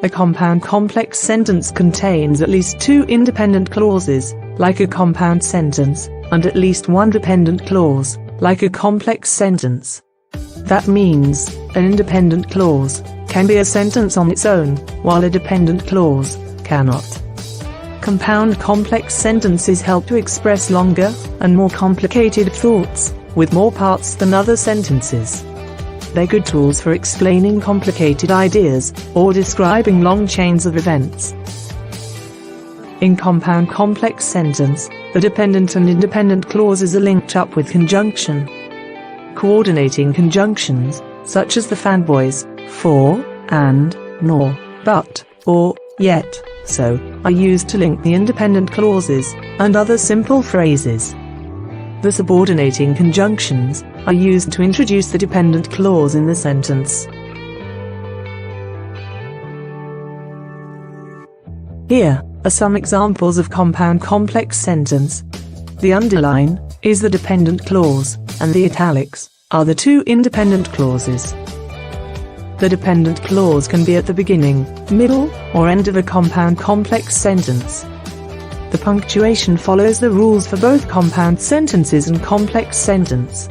A compound complex sentence contains at least two independent clauses, like a compound sentence, and at least one dependent clause, like a complex sentence. That means, an independent clause can be a sentence on its own, while a dependent clause cannot. Compound complex sentences help to express longer and more complicated thoughts, with more parts than other sentences. They're good tools for explaining complicated ideas, or describing long chains of events. In compound complex sentence, the dependent and independent clauses are linked up with conjunction. Coordinating conjunctions, such as the fanboys, for, and, nor, but, or, yet, so, are used to link the independent clauses, and other simple phrases. The subordinating conjunctions are used to introduce the dependent clause in the sentence. Here are some examples of compound complex sentence. The underline is the dependent clause, and the italics are the two independent clauses. The dependent clause can be at the beginning, middle, or end of a compound complex sentence. The punctuation follows the rules for both compound sentences and complex sentence.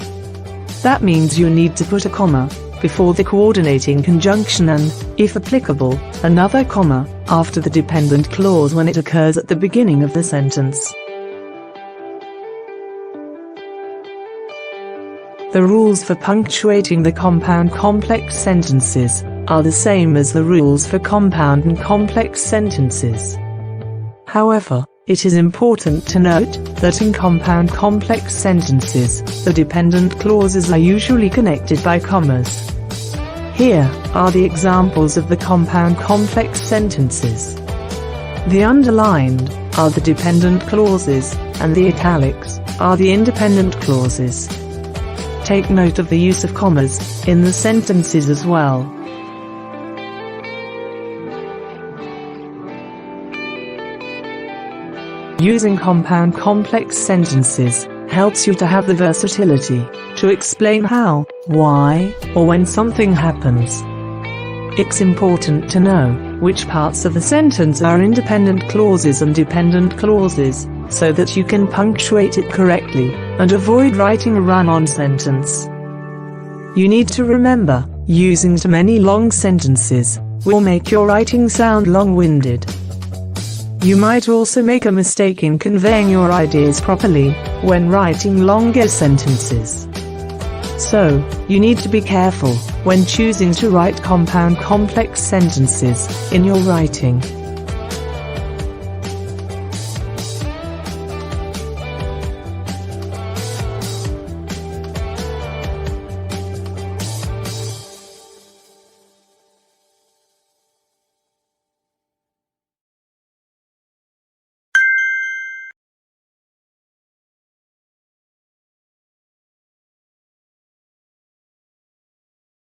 That means you need to put a comma before the coordinating conjunction and, if applicable, another comma after the dependent clause when it occurs at the beginning of the sentence. The rules for punctuating the compound complex sentences are the same as the rules for compound and complex sentences. However, it is important to note that in compound complex sentences, the dependent clauses are usually connected by commas. Here are the examples of the compound complex sentences. The underlined are the dependent clauses, and the italics are the independent clauses. Take note of the use of commas in the sentences as well. Using compound complex sentences helps you to have the versatility to explain how, why, or when something happens. It's important to know which parts of the sentence are independent clauses and dependent clauses, so that you can punctuate it correctly and avoid writing a run-on sentence. You need to remember, using too many long sentences will make your writing sound long-winded. You might also make a mistake in conveying your ideas properly when writing longer sentences. So, you need to be careful when choosing to write compound complex sentences in your writing.